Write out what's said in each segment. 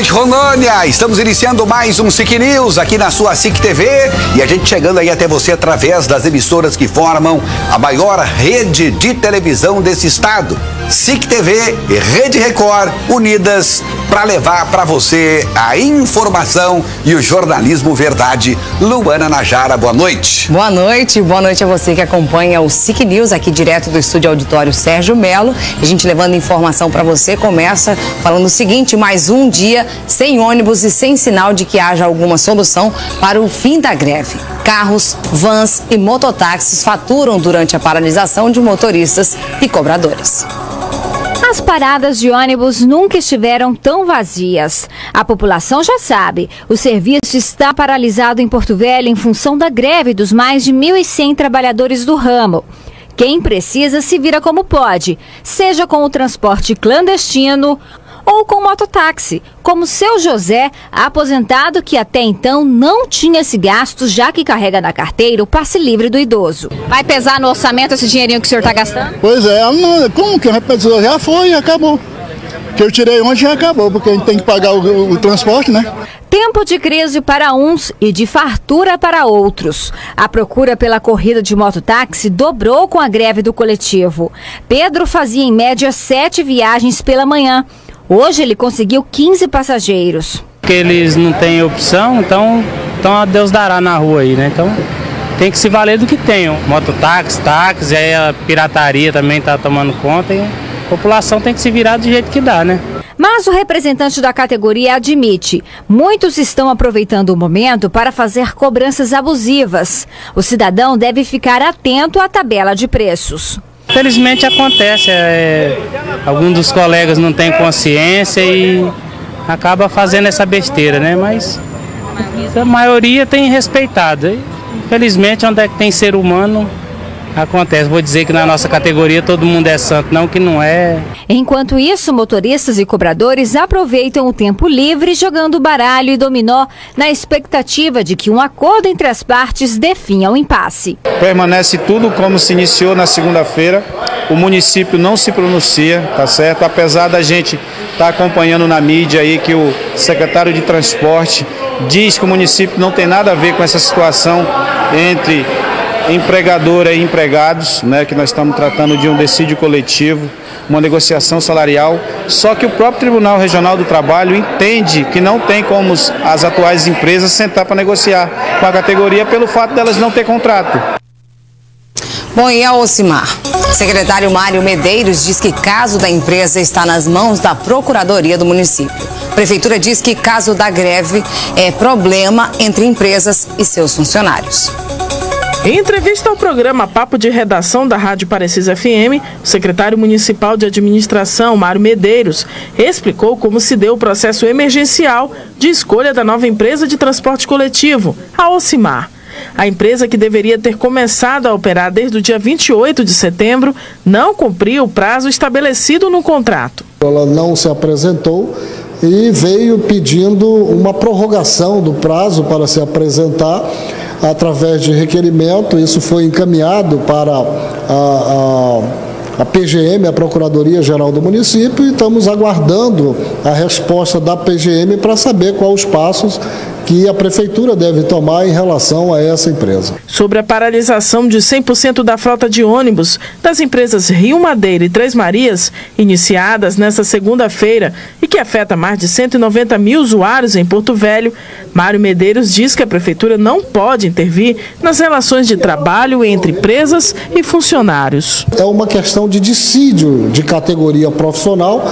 noite, Rondônia! Estamos iniciando mais um SIC News aqui na sua SIC TV e a gente chegando aí até você através das emissoras que formam a maior rede de televisão desse estado. SIC TV e Rede Record unidas para levar para você a informação e o jornalismo verdade. Luana Najara, boa noite. Boa noite a você que acompanha o SIC News aqui direto do estúdio auditório Sérgio Melo. A gente levando informação para você, começa falando o seguinte: mais um dia sem ônibus e sem sinal de que haja alguma solução para o fim da greve. Carros, vans e mototáxis faturam durante a paralisação de motoristas e cobradores. As paradas de ônibus nunca estiveram tão vazias. A população já sabe, o serviço está paralisado em Porto Velho em função da greve dos mais de 1.100 trabalhadores do ramo. Quem precisa se vira como pode, seja com o transporte clandestino ou com mototáxi, como seu José, aposentado que até então não tinha esse gasto, já que carrega na carteira o passe livre do idoso. Vai pesar no orçamento esse dinheirinho que o senhor está gastando? Pois é, como que vai pesar? Já foi, acabou. Que eu tirei ontem já acabou, porque a gente tem que pagar o transporte, né? Tempo de crise para uns e de fartura para outros. A procura pela corrida de mototáxi dobrou com a greve do coletivo. Pedro fazia em média 7 viagens pela manhã. Hoje ele conseguiu 15 passageiros. Porque eles não têm opção, então a Deus dará na rua aí, né? Então tem que se valer do que tem. Mototáxi, táxi, aí a pirataria também está tomando conta e a população tem que se virar do jeito que dá, né? Mas o representante da categoria admite, muitos estão aproveitando o momento para fazer cobranças abusivas. O cidadão deve ficar atento à tabela de preços. Felizmente acontece, alguns dos colegas não têm consciência e acaba fazendo essa besteira, né? Mas a maioria tem respeitado. Infelizmente, onde é que tem ser humano, acontece. Vou dizer que na nossa categoria todo mundo é santo, não que não é. Enquanto isso, motoristas e cobradores aproveitam o tempo livre jogando baralho e dominó na expectativa de que um acordo entre as partes definha o impasse. Permanece tudo como se iniciou na segunda-feira. O município não se pronuncia, tá certo? Apesar da gente estar acompanhando na mídia aí que o secretário de Transporte diz que o município não tem nada a ver com essa situação entre empregadora e empregados, né, que nós estamos tratando de um dissídio coletivo, uma negociação salarial, só que o próprio Tribunal Regional do Trabalho entende que não tem como as atuais empresas sentar para negociar com a categoria pelo fato delas não ter contrato. Bom, e a Ocimar? O secretário Mário Medeiros diz que caso da empresa está nas mãos da Procuradoria do município. A Prefeitura diz que caso da greve é problema entre empresas e seus funcionários. Em entrevista ao programa Papo de Redação da Rádio Parecis FM, o secretário municipal de administração, Mário Medeiros, explicou como se deu o processo emergencial de escolha da nova empresa de transporte coletivo, a Ocimar. A empresa, que deveria ter começado a operar desde o dia 28 de setembro, não cumpriu o prazo estabelecido no contrato. Ela não se apresentou e veio pedindo uma prorrogação do prazo para se apresentar através de requerimento. Isso foi encaminhado para a PGM, a Procuradoria-Geral do Município, e estamos aguardando a resposta da PGM para saber quais os passos que a Prefeitura deve tomar em relação a essa empresa. Sobre a paralisação de 100% da frota de ônibus das empresas Rio Madeira e Três Marias, iniciadas nesta segunda-feira e que afeta mais de 190 mil usuários em Porto Velho, Mário Medeiros diz que a Prefeitura não pode intervir nas relações de trabalho entre empresas e funcionários. É uma questão de dissídio de categoria profissional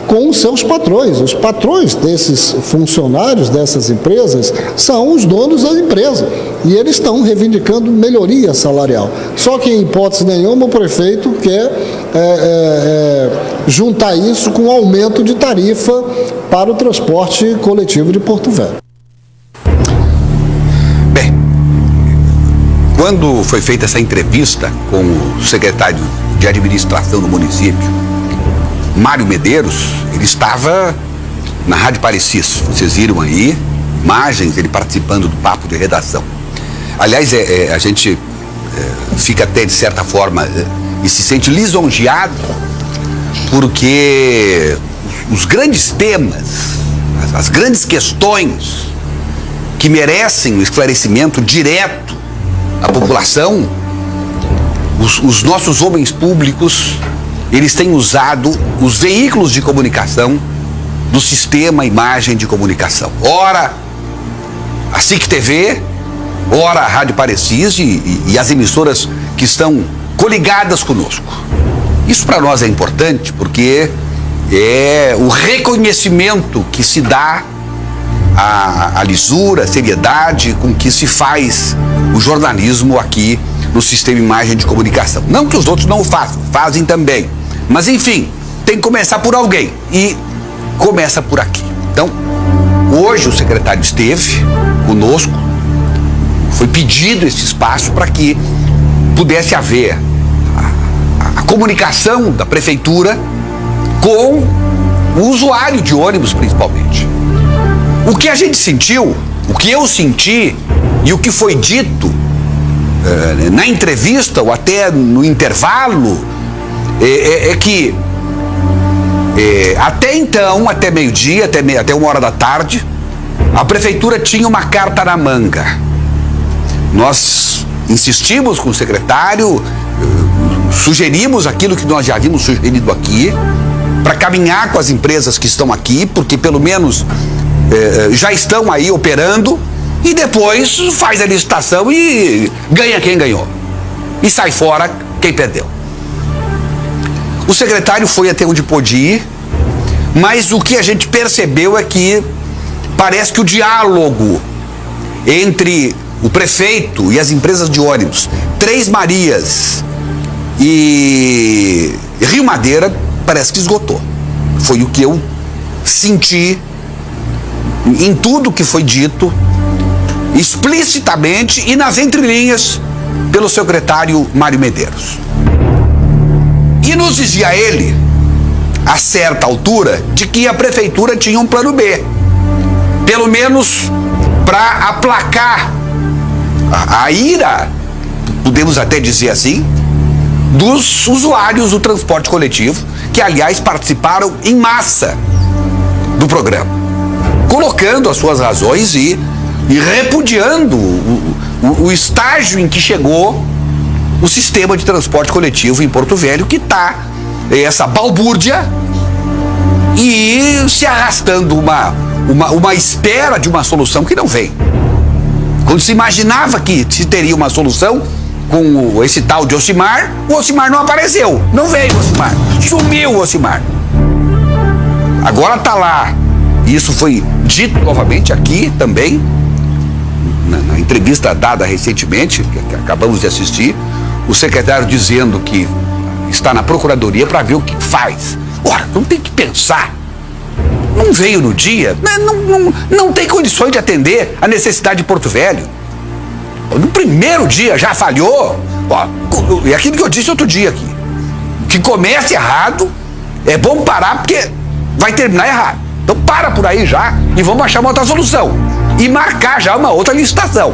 com os seus patrões. Os patrões desses funcionários, dessas empresas, são os donos da empresa. E eles estão reivindicando melhoria salarial. Só que, em hipótese nenhuma, o prefeito quer juntar isso com aumento de tarifa para o transporte coletivo de Porto Velho. Bem, quando foi feita essa entrevista com o secretário de administração do município, Mário Medeiros, ele estava na Rádio Parecis. Vocês viram aí imagens dele participando do papo de redação. Aliás, a gente fica até, de certa forma, e se sente lisonjeado, porque os grandes temas, as grandes questões que merecem o esclarecimento direto à população, os nossos homens públicos, eles têm usado os veículos de comunicação do sistema imagem de comunicação. Ora, a SIC TV, ora a Rádio Parecis e as emissoras que estão coligadas conosco. Isso para nós é importante porque é o reconhecimento que se dá à lisura, à seriedade com que se faz o jornalismo aqui no sistema imagem de comunicação. Não que os outros não o façam, fazem também. Mas enfim, tem que começar por alguém e começa por aqui. Então, hoje o secretário esteve conosco, foi pedido esse espaço para que pudesse haver a comunicação da prefeitura com o usuário de ônibus, principalmente. O que a gente sentiu, o que eu senti e o que foi dito na entrevista ou até no intervalo é que até então, até meio-dia, até 1h da tarde, a prefeitura tinha uma carta na manga. Nós insistimos com o secretário, sugerimos aquilo que nós já havíamos sugerido aqui, para caminhar com as empresas que estão aqui, porque pelo menos já estão aí operando, e depois faz a licitação e ganha quem ganhou. E sai fora quem perdeu. O secretário foi até onde pôde ir, mas o que a gente percebeu é que parece que o diálogo entre o prefeito e as empresas de ônibus, Três Marias e Rio Madeira, parece que esgotou. Foi o que eu senti em tudo que foi dito, explicitamente e nas entrelinhas, pelo secretário Mário Medeiros. E nos dizia ele, a certa altura, de que a prefeitura tinha um plano B, pelo menos para aplacar a ira, podemos até dizer assim, dos usuários do transporte coletivo, que aliás participaram em massa do programa, colocando as suas razões e repudiando o estágio em que chegou o sistema de transporte coletivo em Porto Velho, que está essa balbúrdia e se arrastando uma espera de uma solução que não vem. Quando se imaginava que se teria uma solução com esse tal de Ocimar, o Ocimar não apareceu, não veio o Ocimar, sumiu o Ocimar. Agora está lá, e isso foi dito novamente aqui também, na entrevista dada recentemente, que acabamos de assistir, o secretário dizendo que está na procuradoria para ver o que faz. Ora, não tem que pensar. Não veio no dia, não tem condições de atender a necessidade de Porto Velho. No primeiro dia já falhou. É aquilo que eu disse outro dia aqui. Que comece errado, é bom parar porque vai terminar errado. Então para por aí já e vamos achar uma outra solução. E marcar já uma outra licitação.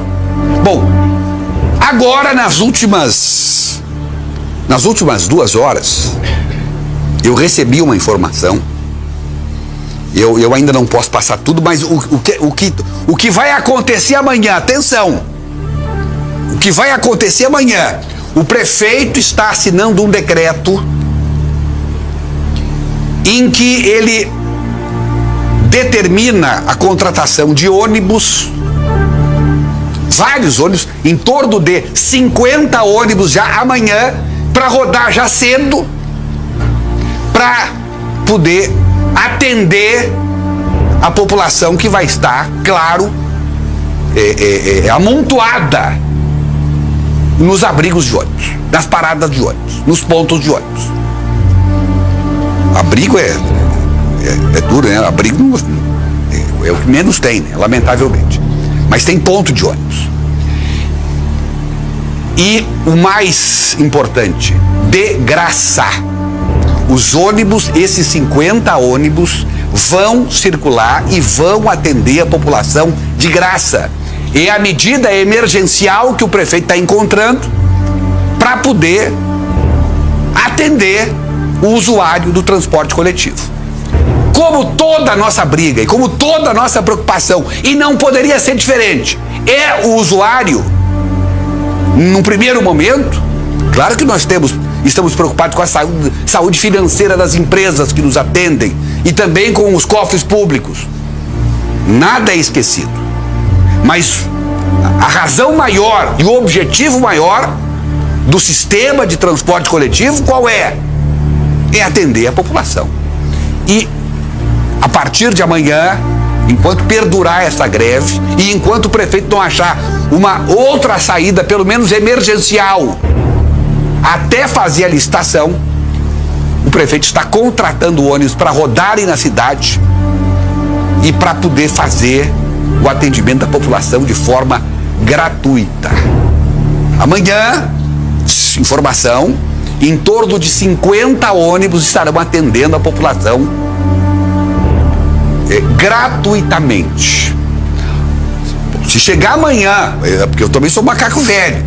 Bom, agora nas últimas 2 horas, eu recebi uma informação. Eu ainda não posso passar tudo, mas o que vai acontecer amanhã, atenção, o que vai acontecer amanhã, o prefeito está assinando um decreto em que ele determina a contratação de ônibus, vários ônibus, em torno de 50 ônibus já amanhã, para rodar já cedo, para poder atender a população que vai estar, claro, amontoada nos abrigos de ônibus, nas paradas de ônibus, nos pontos de ônibus. Abrigo é duro, né? Abrigo é o que menos tem, né? Lamentavelmente. Mas tem ponto de ônibus. E o mais importante, de graça. Os ônibus, esses 50 ônibus, vão circular e vão atender a população de graça. É a medida emergencial que o prefeito está encontrando para poder atender o usuário do transporte coletivo. como toda a nossa briga e como toda a nossa preocupação, e não poderia ser diferente, é o usuário, num primeiro momento, claro que nós estamos preocupados com a saúde financeira das empresas que nos atendem e também com os cofres públicos. Nada é esquecido. Mas a razão maior e o objetivo maior do sistema de transporte coletivo, qual é? É atender a população. E a partir de amanhã, enquanto perdurar essa greve e enquanto o prefeito não achar uma outra saída, pelo menos emergencial, até fazer a licitação, o prefeito está contratando ônibus para rodarem na cidade e para poder fazer o atendimento da população de forma gratuita. Amanhã, informação, em torno de 50 ônibus estarão atendendo a população gratuitamente. Se chegar amanhã, porque eu também sou macaco velho,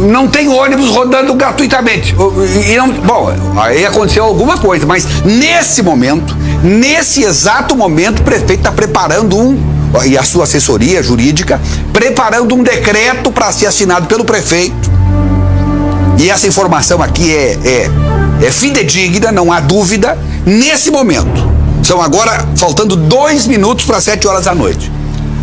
não tem ônibus rodando gratuitamente. Bom, aí aconteceu alguma coisa, mas nesse momento, nesse exato momento, o prefeito está preparando e a sua assessoria jurídica, preparando um decreto para ser assinado pelo prefeito. E essa informação aqui é fidedigna, não há dúvida, nesse momento. São agora, faltando 2 minutos para 7 horas da noite.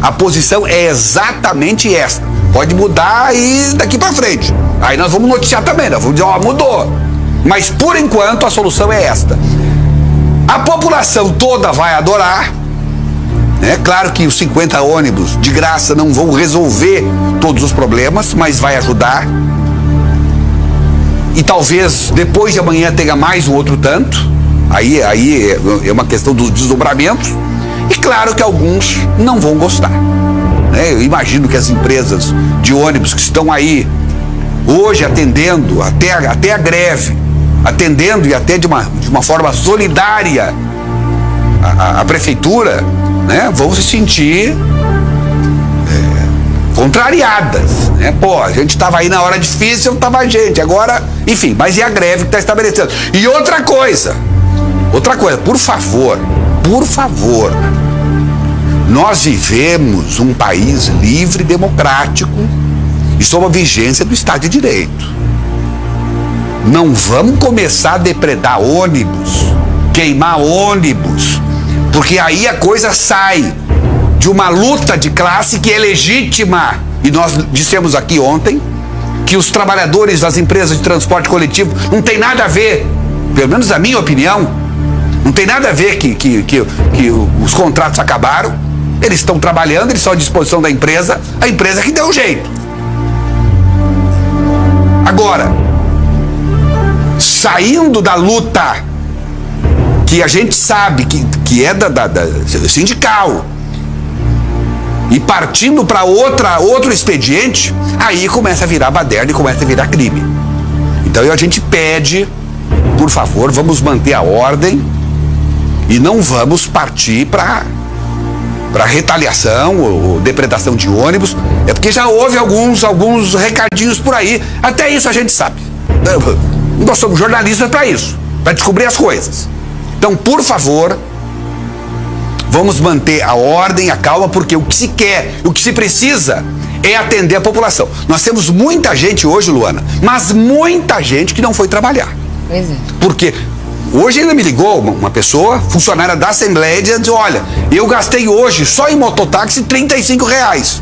A posição é exatamente essa. Pode mudar aí daqui para frente. Aí nós vamos noticiar também, nós vamos dizer, mudou. Mas por enquanto a solução é esta. A população toda vai adorar. É claro que os 50 ônibus de graça não vão resolver todos os problemas, mas vai ajudar. E talvez depois de amanhã tenha mais um outro tanto. Aí é uma questão dos desdobramentos. E claro que alguns não vão gostar. Eu imagino que as empresas de ônibus que estão aí hoje atendendo até a greve, atendendo e até de uma forma solidária a prefeitura, vão se sentir contrariadas. Pô, a gente estava aí na hora difícil, estava a gente, agora, enfim, mas é a greve que está estabelecendo. E outra coisa, por favor, nós vivemos um país livre e democrático e sob a vigência do Estado de Direito. Não vamos começar a depredar ônibus, queimar ônibus, porque aí a coisa sai de uma luta de classe que é legítima. E nós dissemos aqui ontem que os trabalhadores das empresas de transporte coletivo não tem nada a ver, pelo menos a minha opinião, não tem nada a ver que os contratos acabaram. Eles estão trabalhando, eles estão à disposição da empresa, a empresa que deu o jeito. Agora, saindo da luta que a gente sabe que é da sindical e partindo para outro expediente, aí começa a virar baderna e começa a virar crime. Então a gente pede, por favor, vamos manter a ordem e não vamos partir para retaliação ou depredação de ônibus. É porque já houve alguns recadinhos por aí. Até isso a gente sabe. Nós somos jornalistas para isso, para descobrir as coisas. Então, por favor, vamos manter a ordem, a calma, porque o que se quer, o que se precisa é atender a população. Nós temos muita gente hoje, Luana, mas muita gente que não foi trabalhar. Pois é. Porque hoje ainda me ligou uma pessoa, funcionária da Assembleia, dizendo, olha, eu gastei hoje só em mototáxi R$35.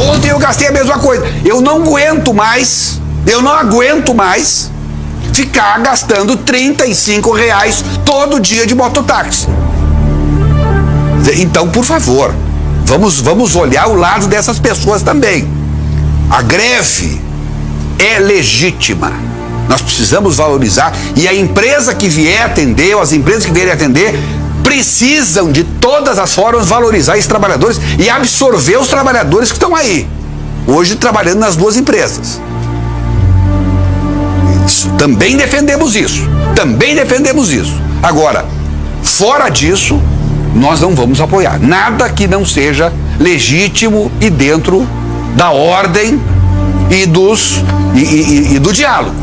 Ontem eu gastei a mesma coisa. Eu não aguento mais ficar gastando R$35 todo dia de mototáxi. Então, por favor, vamos olhar o lado dessas pessoas também. A greve é legítima. Nós precisamos valorizar, e a empresa que vier atender, ou as empresas que vierem atender, precisam de todas as formas valorizar esses trabalhadores e absorver os trabalhadores que estão aí, hoje trabalhando nas duas empresas. Também defendemos isso. Agora, fora disso, nós não vamos apoiar nada que não seja legítimo e dentro da ordem e do diálogo.